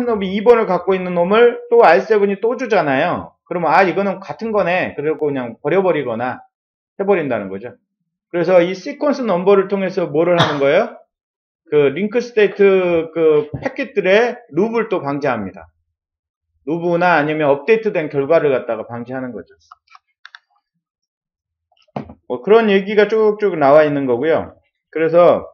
넘버 2번을 갖고 있는 놈을 또 R7이 또 주잖아요. 그러면 이거는 같은 거네. 그리고 그냥 버려버리거나 해버린다는 거죠. 그래서 이 시퀀스 넘버를 통해서 뭐를 하는 거예요? 그 링크 스테이트 그 패킷들의 루프를 또 방지합니다. 루프나 아니면 업데이트된 결과를 갖다가 방지하는 거죠. 뭐 그런 얘기가 쭉쭉 나와 있는 거고요. 그래서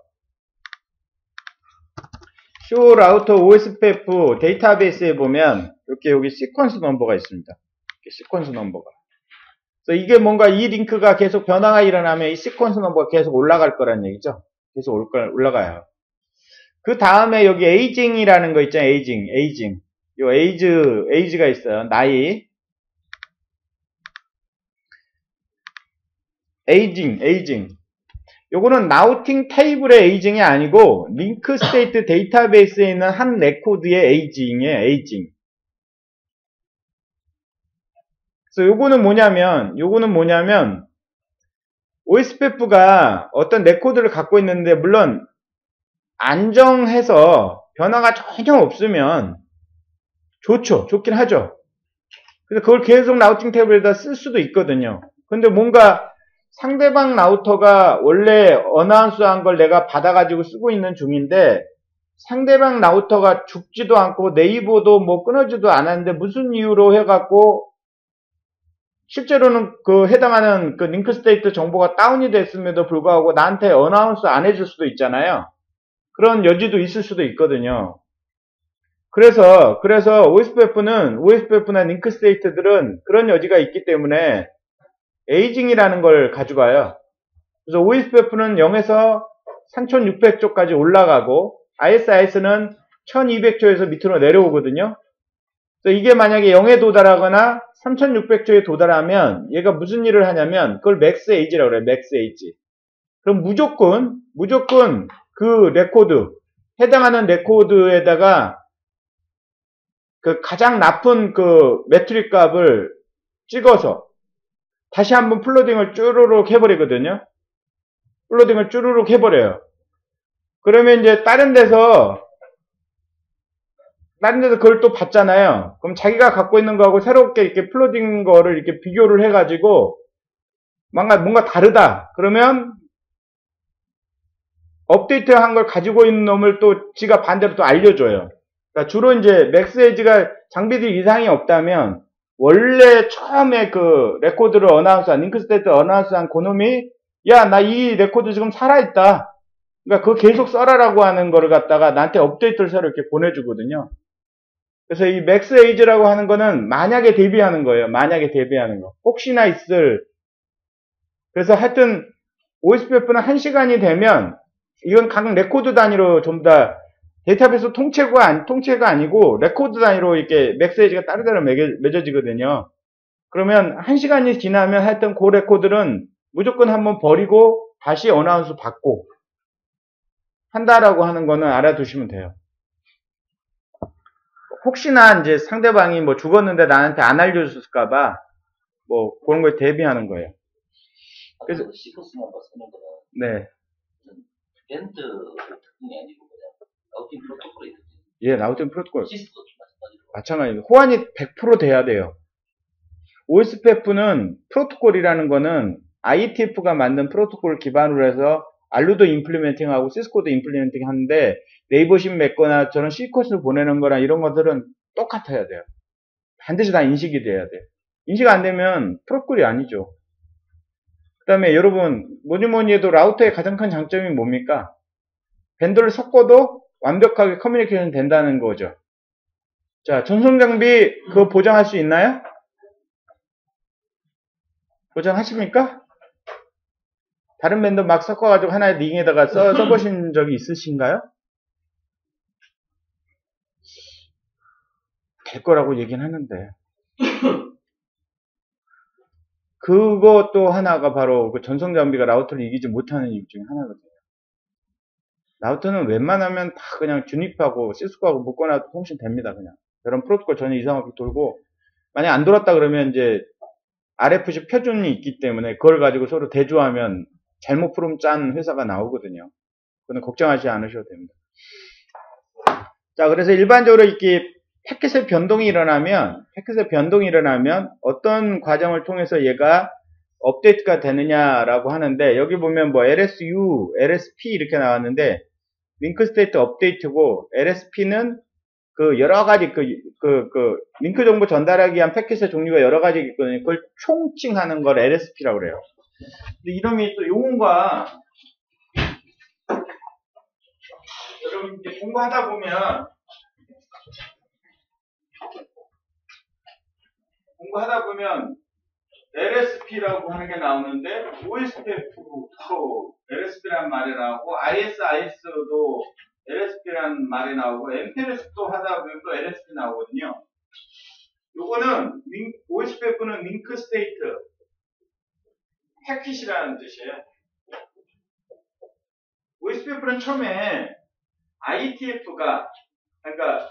쇼 라우터 OSPF 데이터베이스에 보면 이렇게 여기 시퀀스 넘버가 있습니다. 시퀀스 넘버가. 그래서 이게 뭔가 이 링크가 계속 변화가 일어나면 이 시퀀스 넘버가 계속 올라갈 거란 얘기죠. 계속 올라가요. 그 다음에 여기 에이징이라는 거 있잖아요. 에이징. 요 에이지가 있어요. 나이. 에이징. 요거는 라우팅 테이블의 에이징이 아니고 링크 스테이트 데이터베이스에 있는 한 레코드의 에이징이에요. 에이징. 그래서 요거는 뭐냐면 OSPF가 어떤 레코드를 갖고 있는데 물론 안정해서 변화가 전혀 없으면 좋긴 하죠. 그래서 그걸 계속 라우팅 테이블에다 쓸 수도 있거든요. 근데 뭔가 상대방 라우터가 원래 어나운스한 걸 내가 받아가지고 쓰고 있는 중인데 상대방 라우터가 죽지도 않고 네이버도 뭐 끊어지도 않았는데 무슨 이유로 해갖고 실제로는 그 해당하는 그 링크 스테이트 정보가 다운이 됐음에도 불구하고 나한테 어나운스 안 해줄 수도 있잖아요. 그런 여지도 있을 수도 있거든요. 그래서 OSPF나 링크 스테이트들은 그런 여지가 있기 때문에 에이징이라는 걸 가져가요. 그래서 OSPF는 0에서 3600초까지 올라가고 ISIS는 1200초에서 밑으로 내려오거든요. 그래서 이게 만약에 0에 도달하거나 3600초에 도달하면 얘가 무슨 일을 하냐면 그걸 맥스 에이지라고 그래요. 맥스 에이지. 그럼 무조건 그 레코드 해당하는 레코드에다가 그 가장 나쁜 그 매트릭 값을 찍어서 다시 한번 플로딩을 쭈루룩 해버리거든요. 플로딩을 쭈루룩 해버려요. 그러면 이제 다른 데서 그걸 또 봤잖아요. 그럼 자기가 갖고 있는 거하고 새롭게 이렇게 플로딩 거를 이렇게 비교를 해가지고 뭔가 다르다. 그러면 업데이트한 걸 가지고 있는 놈을 또 지가 반대로 또 알려줘요. 그러니까 주로 이제 맥스 에이지가 장비들이 이상이 없다면 원래 처음에 그 레코드를 링크 스테이트 어나운스한 그놈이 야, 나 이 레코드 지금 살아있다. 그러니까 그거 계속 써라라고 하는 거를 갖다가 나한테 업데이트를 새로 이렇게 보내주거든요. 그래서 이 맥스 에이지라고 하는 거는 만약에 대비하는 거예요. 만약에 대비하는 거. 혹시나 있을. 그래서 하여튼 OSPF는 1시간이 되면 이건 각 레코드 단위로 전부 다 데이터베이스 통째가 아니고 레코드 단위로 이렇게 맥스 에이지가 따로따로 맺어지거든요. 그러면 1시간이 지나면 하여튼 그 레코드는 무조건 한번 버리고 다시 어나운스 받고 한다라고 하는 거는 알아두시면 돼요. 혹시나 이제 상대방이 뭐 죽었는데 나한테 안 알려줬을까봐 뭐 그런 거에 대비하는 거예요. 그래서 시퀀스 넘버 쓰는 거는 네. 밴드 특징이 아니고 그냥 라우팅 프로토콜이 특징. 예, 라우팅 프로토콜. 시스도 마찬가지로 호환이 100% 돼야 돼요. OSPF는 프로토콜이라는 거는 IETF가 만든 프로토콜을 기반으로 해서 알루도 임플리멘팅하고 시스코도 임플리멘팅 하는데 네이버십 맺거나 저런 시퀀스를 보내는 거나 이런 것들은 똑같아야 돼요. 반드시 다 인식이 돼야 돼요. 인식 안 되면 프로토콜이 아니죠. 그 다음에 여러분 뭐니 해도 라우터의 가장 큰 장점이 뭡니까? 밴드를 섞어도 완벽하게 커뮤니케이션 된다는 거죠. 자, 전송 장비 그거 보장할 수 있나요? 보장하십니까? 다른 밴드 막 섞어가지고 하나의 링에다가 써보신 적이 있으신가요? 될 거라고 얘기는 하는데. 그것도 하나가 바로 그 전송 장비가 라우터를 이기지 못하는 이유 중에 하나거든요. 라우터는 웬만하면 다 그냥 주니프하고 시스코하고 묶어놔도 통신됩니다. 그냥. 이런 프로토콜 전혀 이상 없이 돌고, 만약 안 돌았다 그러면 이제 RFC 표준이 있기 때문에 그걸 가지고 서로 대조하면 잘못 프롬 짠 회사가 나오거든요. 그건 걱정하지 않으셔도 됩니다. 자, 그래서 일반적으로 이렇게 패킷의 변동이 일어나면 어떤 과정을 통해서 얘가 업데이트가 되느냐라고 하는데, 여기 보면 뭐 LSU, LSP 이렇게 나왔는데, 링크 스테이트 업데이트고, LSP는 그 여러 가지 링크 정보 전달하기 위한 패킷의 종류가 여러 가지 있거든요. 그걸 총칭하는 걸 LSP라고 그래요. 근데 이름이 또 용어가, 여러분 이제 공부하다 보면 LSP라고 하는 게 나오는데, OSPF도 LSP라는 말이 나오고, ISIS도 LSP라는 말이 나오고, MPLS도 하다 보면 또 LSP 나오거든요. 요거는, OSPF는 링크 스테이트 패킷이라는 뜻이에요. OSPF는 처음에 IETF가 그러니까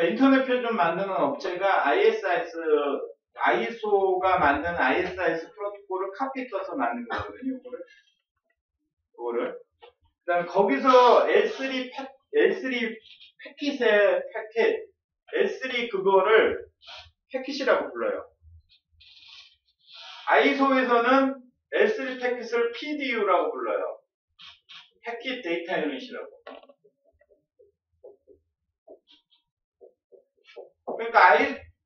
인터넷 표준 만드는 업체가 ISO가 만든 ISIS 프로토콜을 카피 떠서 만든 거거든요. 이거를. 그 다음에 거기서 L3 패킷의 L3 그거를 패킷이라고 불러요. ISO에서는 L3 패킷을 PDU라고 불러요. 패킷 데이터 유닛이라고. 그러니까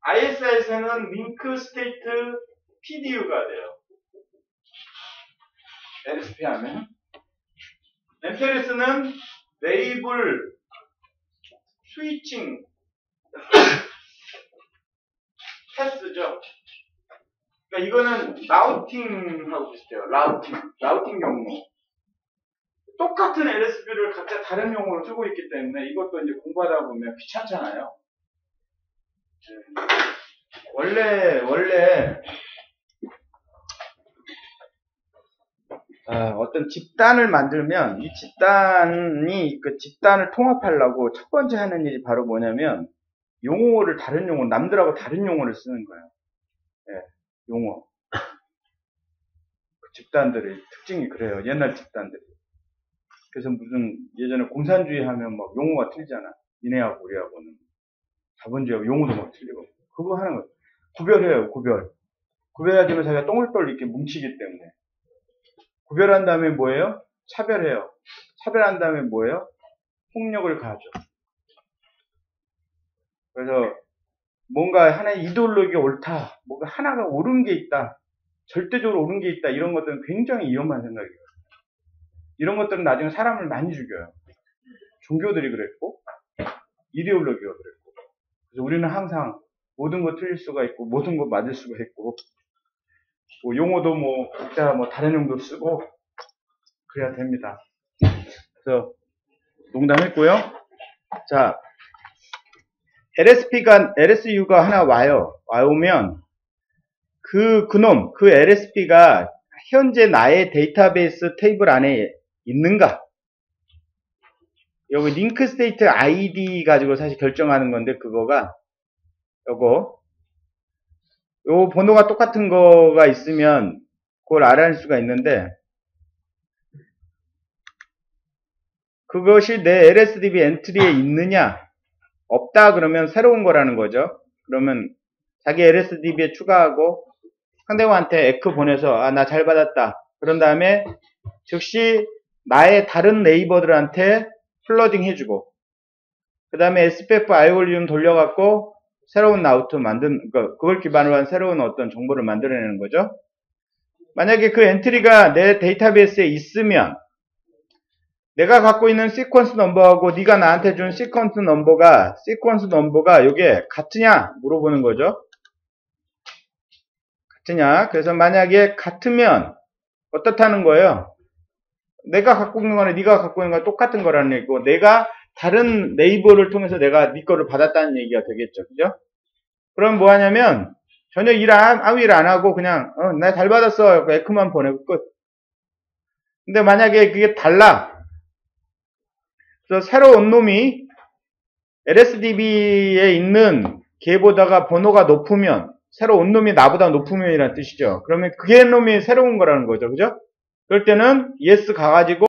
ISIS에는 링크 스테이트 PDU가 돼요. LSP 하면. MPLS는 레이블 스위칭 패스죠. 그러니까 이거는 라우팅하고 비슷해요. 라우팅 경로. 똑같은 LSP를 각자 다른 용어로 쓰고 있기 때문에 이것도 이제 공부하다 보면 귀찮잖아요. 원래 어떤 집단을 만들면 이 집단이 그 집단을 통합하려고 첫 번째 하는 일이 바로 뭐냐면 용어를 남들하고 다른 용어를 쓰는 거예요. 용어. 그 집단들의 특징이 그래요. 옛날 집단들이. 그래서 예전에 공산주의 하면 막 용어가 틀리잖아. 니네하고 우리하고는. 자본주의하고 용어도 막 틀리고. 그거 하는 거예요. 구별해요, 구별. 구별하지만 자기가 똥을 이렇게 뭉치기 때문에. 구별한 다음에 뭐예요? 차별해요. 차별한 다음에 뭐예요? 폭력을 가하죠. 그래서 뭔가 하나의 이데올로기가 옳다. 뭔가 하나가 옳은 게 있다. 절대적으로 옳은 게 있다. 이런 것들은 굉장히 위험한 생각이에요. 이런 것들은 나중에 사람을 많이 죽여요. 종교들이 그랬고, 이데올로기가 그랬고. 그래서 우리는 항상 모든 거 틀릴 수가 있고, 모든 거 맞을 수가 있고, 뭐 용어도 각자 다른 용도 쓰고, 그래야 됩니다. 그래서 농담했고요. 자, LSU가 하나 와오면, 그 LSP가 현재 나의 데이터베이스 테이블 안에 있는가? 여기 링크 스테이트 ID 가지고 사실 결정하는 건데, 요 번호가 똑같은 거가 있으면 그걸 알아낼 수가 있는데, 그것이 내 LSDB 엔트리에 있느냐? 없다 그러면 새로운 거라는 거죠. 그러면 자기 LSDB에 추가하고 상대방한테 에크 보내서 나 잘 받았다. 그런 다음에 즉시 나의 다른 네이버들한테 플러딩 해주고, 그 다음에 SPF iVolume 돌려갖고 새로운 라우트 그걸 기반으로 한 새로운 어떤 정보를 만들어내는 거죠. 만약에 그 엔트리가 내 데이터베이스에 있으면 내가 갖고 있는 시퀀스 넘버하고 네가 나한테 준 시퀀스 넘버가 요게 같으냐 물어보는 거죠. 같으냐. 그래서 만약에 같으면 어떻다는 거예요? 내가 갖고 있는 거나 네가 갖고 있는 거랑 똑같은 거라는 얘기고, 내가 다른 네이버를 통해서 내가 네 거를 받았다는 얘기가 되겠죠. 그죠? 그럼 뭐 하냐면 전혀 아무 일 안 하고 그냥 나 잘 받았어. 에크만 보내고 끝. 근데 만약에 그게 달라. 그래서 새로 온 놈이 LSDB에 있는 걔보다가 번호가 높으면, 새로 온 놈이 나보다 높으면이라는 뜻이죠. 그러면 그게 놈이 새로운 거라는 거죠. 그죠? 그럴 때는 yes 가가지고